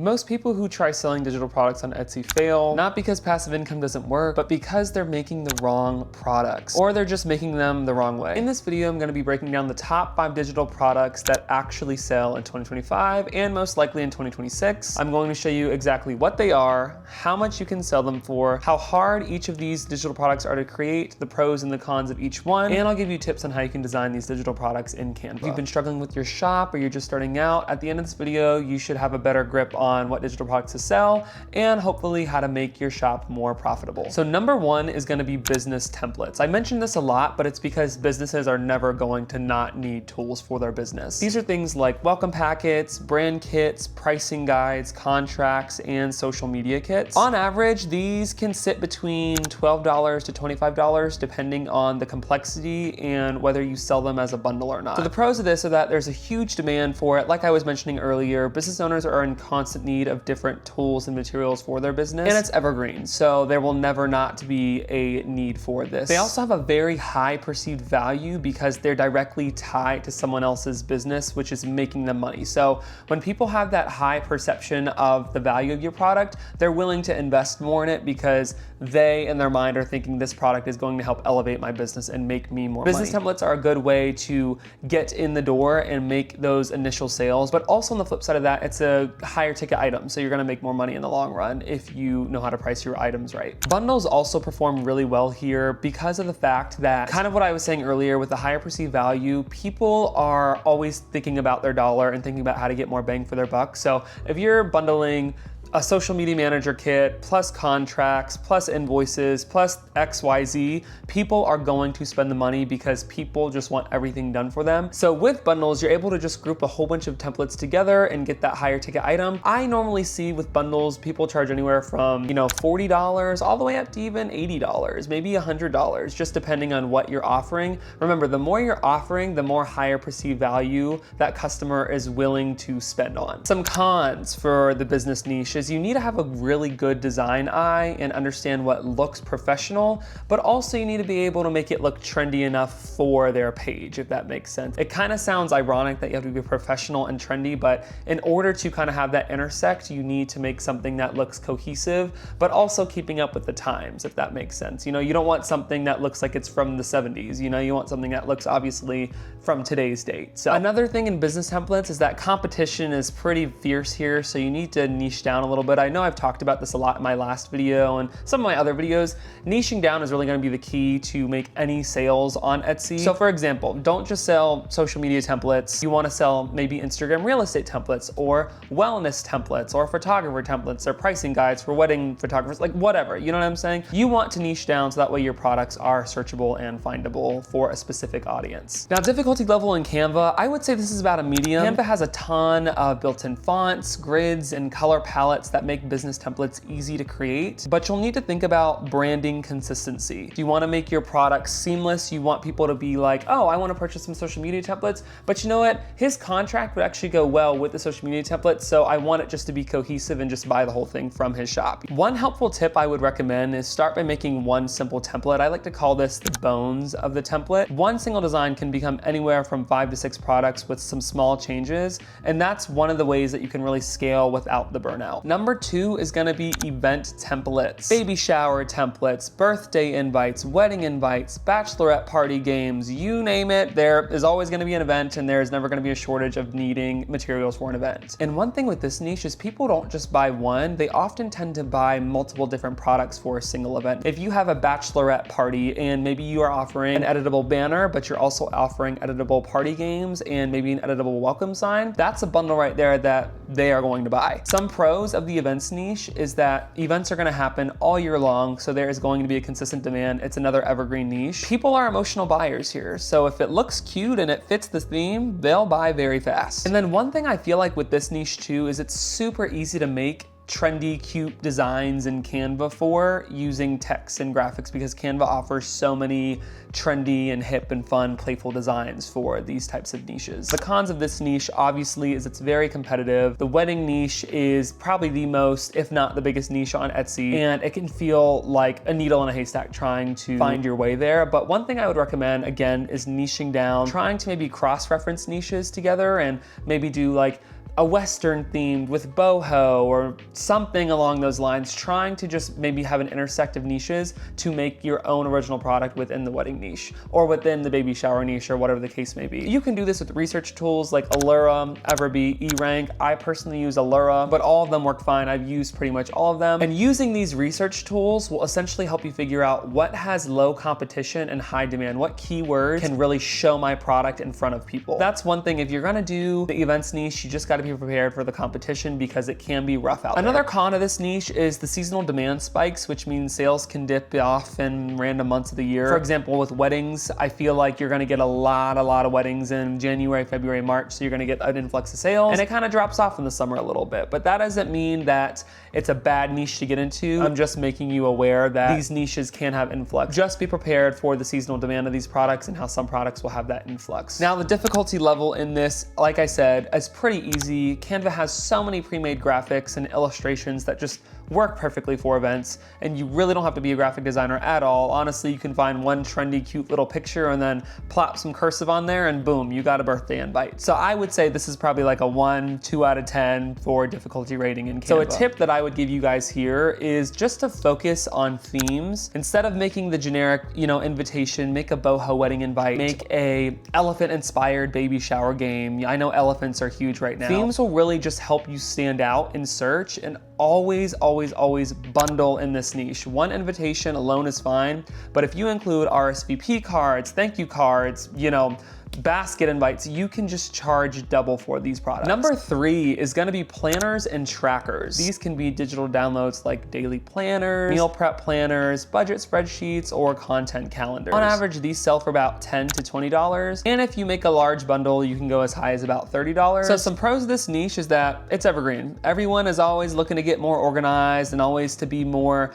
Most people who try selling digital products on Etsy fail, not because passive income doesn't work, but because they're making the wrong products, or they're just making them the wrong way. In this video, I'm gonna be breaking down the top 5 digital products that actually sell in 2025 and most likely in 2026. I'm going to show you exactly what they are, how much you can sell them for, how hard each of these digital products are to create, the pros and the cons of each one, and I'll give you tips on how you can design these digital products in Canva. If you've been struggling with your shop or you're just starting out, at the end of this video, you should have a better grip on what digital products to sell and hopefully how to make your shop more profitable. So number 1 is going to be business templates. I mentioned this a lot, but it's because businesses are never going to not need tools for their business. These are things like welcome packets, brand kits, pricing guides, contracts, and social media kits. On average, these can sit between $12 to $25 depending on the complexity and whether you sell them as a bundle or not. So the pros of this are that there's a huge demand for it. Like I was mentioning earlier, business owners are in constant need of different tools and materials for their business, and it's evergreen, so there will never not be a need for this. They also have a very high perceived value because they're directly tied to someone else's business, which is making them money. So when people have that high perception of the value of your product, they're willing to invest more in it because they, in their mind, are thinking this product is going to help elevate my business and make me more money. Business templates are a good way to get in the door and make those initial sales, but also on the flip side of that, it's a higher ticket item, so you're gonna make more money in the long run if you know how to price your items right. Bundles also perform really well here because of the fact that, kind of what I was saying earlier, with the higher perceived value, people are always thinking about their dollar and thinking about how to get more bang for their buck. So if you're bundling a social media manager kit, plus contracts, plus invoices, plus XYZ, people are going to spend the money because people just want everything done for them. So with bundles, you're able to just group a whole bunch of templates together and get that higher ticket item. I normally see with bundles, people charge anywhere from, $40 all the way up to even $80, maybe $100, just depending on what you're offering. Remember, the more you're offering, the more higher perceived value that customer is willing to spend on. Some cons for the business niche is you need to have a really good design eye and understand what looks professional, but also you need to be able to make it look trendy enough for their page, if that makes sense. It kind of sounds ironic that you have to be professional and trendy, but in order to kind of have that intersect, you need to make something that looks cohesive, but also keeping up with the times, if that makes sense. You don't want something that looks like it's from the 70s. You want something that looks obviously from today's date. So another thing in business templates is that competition is pretty fierce here, so you need to niche down a little bit. I know I've talked about this a lot in my last video and some of my other videos. Niching down is really going to be the key to make any sales on Etsy. So for example, don't just sell social media templates. You want to sell maybe Instagram real estate templates or wellness templates or photographer templates or pricing guides for wedding photographers, like whatever, you know what I'm saying? You want to niche down so that way your products are searchable and findable for a specific audience. Now, difficulty level in Canva, I would say this is about a medium. Canva has a ton of built-in fonts, grids, and color palettes that make business templates easy to create, but you'll need to think about branding consistency. Do you want to make your products seamless? You want people to be like, oh, I want to purchase some social media templates, but you know what? His contract would actually go well with the social media template, so I want it just to be cohesive and just buy the whole thing from his shop. One helpful tip I would recommend is start by making one simple template. I like to call this the bones of the template. One single design can become anywhere from 5 to 6 products with some small changes, and that's one of the ways that you can really scale without the burnout. Number 2 is gonna be event templates. Baby shower templates, birthday invites, wedding invites, bachelorette party games, you name it. There is always gonna be an event and there is never gonna be a shortage of needing materials for an event. And one thing with this niche is people don't just buy one, they often tend to buy multiple different products for a single event. If you have a bachelorette party and maybe you are offering an editable banner, but you're also offering editable party games and maybe an editable welcome sign, that's a bundle right there that they are going to buy. Some pros of the events niche is that events are going to happen all year long, so there is going to be a consistent demand. It's another evergreen niche. People are emotional buyers here, so if it looks cute and it fits the theme, they'll buy very fast. And then one thing I feel like with this niche too is it's super easy to make trendy, cute designs in Canva for using text and graphics because Canva offers so many trendy and hip and fun, playful designs for these types of niches. The cons of this niche obviously is it's very competitive. The wedding niche is probably the most, if not the biggest niche on Etsy, and it can feel like a needle in a haystack trying to find your way there. But one thing I would recommend, again, is niching down, trying to maybe cross-reference niches together and maybe do like a Western themed with boho or something along those lines, trying to just maybe have an intersect of niches to make your own original product within the wedding niche or within the baby shower niche or whatever the case may be. You can do this with research tools like Allura, Everbee, eRank. I personally use Allura, but all of them work fine. I've used pretty much all of them. And using these research tools will essentially help you figure out what has low competition and high demand, what keywords can really show my product in front of people. That's one thing. If you're gonna do the events niche, you just gotta be prepared for the competition because it can be rough out there. Another con of this niche is the seasonal demand spikes, which means sales can dip off in random months of the year. For example, with weddings, I feel like you're gonna get a lot of weddings in January, February, March, so you're gonna get an influx of sales, and it kind of drops off in the summer a little bit. But that doesn't mean that it's a bad niche to get into. I'm just making you aware that these niches can have influx. Just be prepared for the seasonal demand of these products and how some products will have that influx. Now, the difficulty level in this, like I said, is pretty easy. Canva has so many pre-made graphics and illustrations that just work perfectly for events, and you really don't have to be a graphic designer at all. Honestly, you can find one trendy, cute little picture and then plop some cursive on there and boom, you got a birthday invite. So I would say this is probably like a 1, 2 out of 10 for difficulty rating in Canva. So a tip that I would give you guys here is just to focus on themes. Instead of making the generic, invitation, make a boho wedding invite, make a elephant-inspired baby shower game. I know elephants are huge right now. Themes will really just help you stand out in search, and always bundle in this niche. One invitation alone is fine, but if you include RSVP cards, thank you cards, basket invites, you can just charge double for these products. Number 3 is gonna be planners and trackers. These can be digital downloads like daily planners, meal prep planners, budget spreadsheets, or content calendars. On average, these sell for about $10 to $20. And if you make a large bundle, you can go as high as about $30. So some pros of this niche is that it's evergreen. Everyone is always looking to get more organized and always to be more,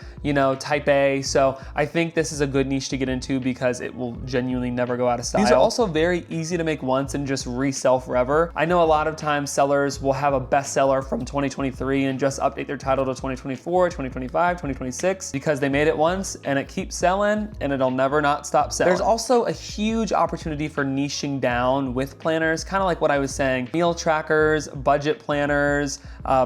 type A. So I think this is a good niche to get into because it will genuinely never go out of style. These are also very easy to make once and just resell forever. I know a lot of times sellers will have a bestseller from 2023 and just update their title to 2024, 2025, 2026 because they made it once and it keeps selling and it'll never not stop selling. There's also a huge opportunity for niching down with planners, kind of like what I was saying. Meal trackers, budget planners,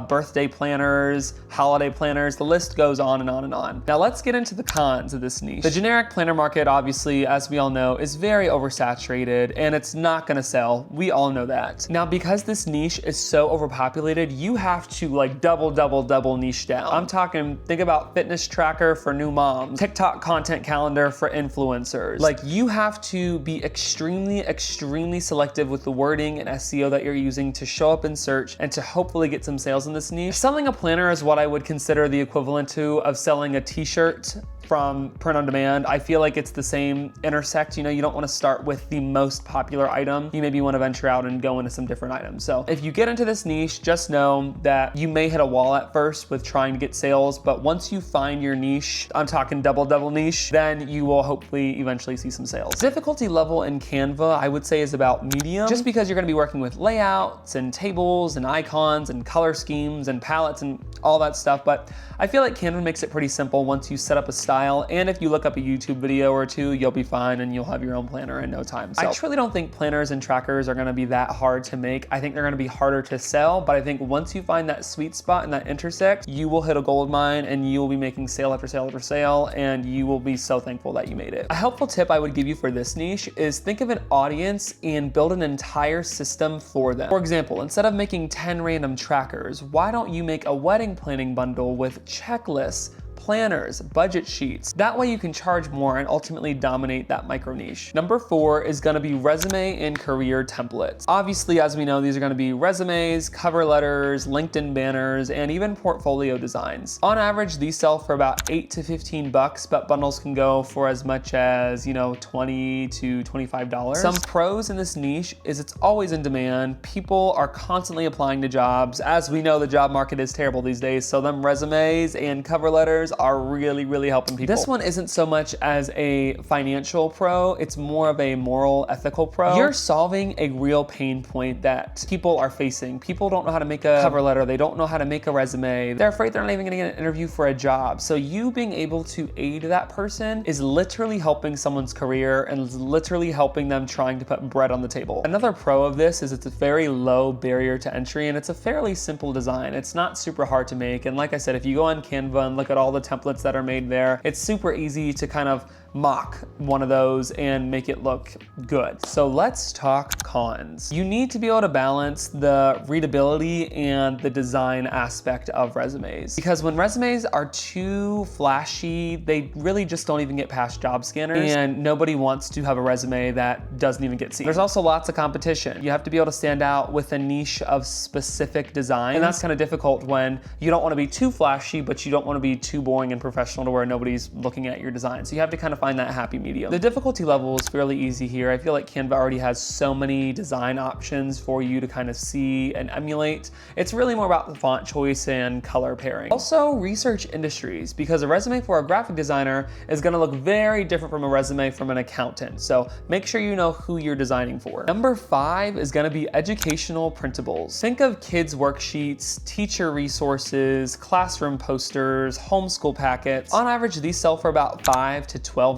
birthday planners, holiday planners, the list goes on and on and on. Now let's get into the cons of this niche. The generic planner market, obviously, as we all know, is very oversaturated and it's not gonna sell. We all know that. Now, because this niche is so overpopulated, you have to like double niche down. I'm talking, think about fitness tracker for new moms, TikTok content calendar for influencers. Like, you have to be extremely selective with the wording and SEO that you're using to show up in search and to hopefully get some sales in this niche. Selling a planner is what I would consider the equivalent to of selling a t-shirt from print on demand. I feel like it's the same intersect. You don't want to start with the most popular item. You maybe want to venture out and go into some different items. So if you get into this niche, just know that you may hit a wall at first with trying to get sales, but once you find your niche, I'm talking double niche, then you will hopefully eventually see some sales. Difficulty level in Canva, I would say, is about medium, just because you're going to be working with layouts and tables and icons and color schemes and palettes and all that stuff. But I feel like Canva makes it pretty simple once you set up a style. And if you look up a YouTube video or two, you'll be fine and you'll have your own planner in no time. So I truly don't think planners and trackers are gonna be that hard to make. I think they're gonna be harder to sell, but I think once you find that sweet spot and that intersect, you will hit a gold mine and you will be making sale after sale after sale, and you will be so thankful that you made it. A helpful tip I would give you for this niche is think of an audience and build an entire system for them. For example, instead of making 10 random trackers, why don't you make a wedding planning bundle with checklists, planners, budget sheets. That way you can charge more and ultimately dominate that micro niche. Number 4 is gonna be resume and career templates. Obviously, as we know, these are gonna be resumes, cover letters, LinkedIn banners, and even portfolio designs. On average, these sell for about $8 to $15, but bundles can go for as much as, $20 to $25. Some pros in this niche is it's always in demand. People are constantly applying to jobs. As we know, the job market is terrible these days, so them resumes and cover letters designers are really helping people. This one isn't so much as a financial pro, it's more of a moral, ethical pro. You're solving a real pain point that people are facing. People don't know how to make a cover letter, they don't know how to make a resume, they're afraid they're not even gonna get an interview for a job. So you being able to aid that person is literally helping someone's career and is literally helping them trying to put bread on the table. Another pro of this is it's a very low barrier to entry and it's a fairly simple design. It's not super hard to make. And like I said, if you go on Canva and look at all the templates that are made there, it's super easy to kind of mock one of those and make it look good. So let's talk cons. You need to be able to balance the readability and the design aspect of resumes. Because when resumes are too flashy, they really just don't even get past job scanners, and nobody wants to have a resume that doesn't even get seen. There's also lots of competition. You have to be able to stand out with a niche of specific design, and that's kind of difficult when you don't want to be too flashy, but you don't want to be too boring and professional to where nobody's looking at your design. So you have to kind of find that happy medium. The difficulty level is fairly easy here. I feel like Canva already has so many design options for you to kind of see and emulate. It's really more about the font choice and color pairing. Also, research industries, because a resume for a graphic designer is going to look very different from a resume from an accountant. So make sure you know who you're designing for. Number 5 is going to be educational printables. Think of kids' worksheets, teacher resources, classroom posters, homeschool packets. On average, these sell for about $5 to $12.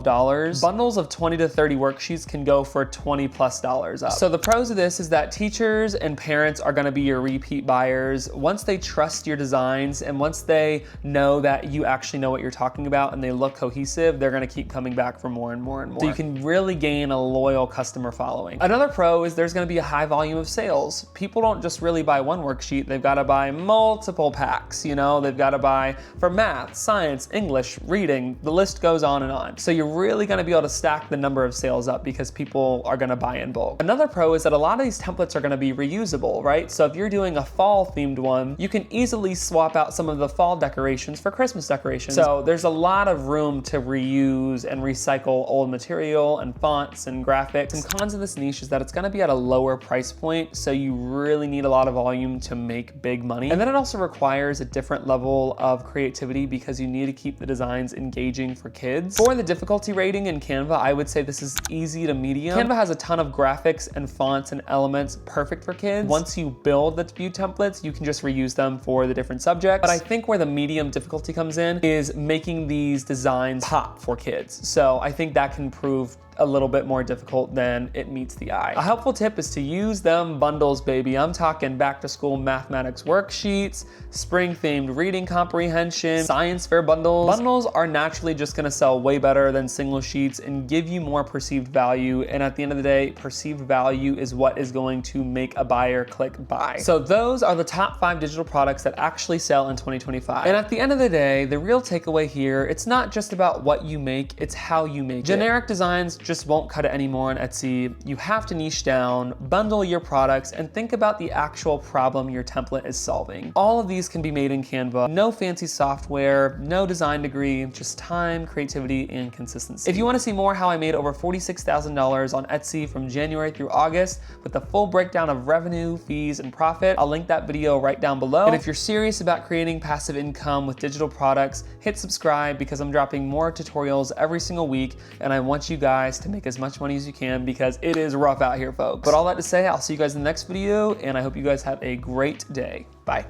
Bundles of 20 to 30 worksheets can go for $20+ up. So the pros of this is that teachers and parents are gonna be your repeat buyers. Once they trust your designs and once they know that you actually know what you're talking about and they look cohesive, they're gonna keep coming back for more and more and more. So you can really gain a loyal customer following. Another pro is there's gonna be a high volume of sales. People don't just really buy one worksheet, they've gotta buy multiple packs, you know? They've gotta buy for math, science, English, reading, the list goes on and on. So you're really gonna be able to stack the number of sales up because people are gonna buy in bulk. Another pro is that a lot of these templates are gonna be reusable, right? So if you're doing a fall themed one, you can easily swap out some of the fall decorations for Christmas decorations. So there's a lot of room to reuse and recycle old material and fonts and graphics. Some cons of this niche is that it's gonna be at a lower price point, so you really need a lot of volume to make big money. And then it also requires a different level of creativity because you need to keep the designs engaging for kids. For the difficulty rating in Canva, I would say this is easy to medium. Canva has a ton of graphics and fonts and elements perfect for kids. Once you build the view templates, you can just reuse them for the different subjects. But I think where the medium difficulty comes in is making these designs pop for kids. So I think that can prove a little bit more difficult than it meets the eye. A helpful tip is to use them bundles, baby. I'm talking back to school mathematics worksheets, spring themed reading comprehension, science fair bundles. Bundles are naturally just gonna sell way better than single sheets and give you more perceived value. And at the end of the day, perceived value is what is going to make a buyer click buy. So those are the top 5 digital products that actually sell in 2025. And at the end of the day, the real takeaway here, it's not just about what you make, it's how you make it. Generic designs just won't cut it anymore on Etsy. You have to niche down, bundle your products, and think about the actual problem your template is solving. All of these can be made in Canva. No fancy software, no design degree, just time, creativity, and consistency. If you want to see more how I made over $46,000 on Etsy from January through August with a full breakdown of revenue, fees, and profit, I'll link that video right down below. And if you're serious about creating passive income with digital products, hit subscribe because I'm dropping more tutorials every single week, and I want you guys to make as much money as you can because it is rough out here, folks. But all that to say, I'll see you guys in the next video, and I hope you guys have a great day. Bye.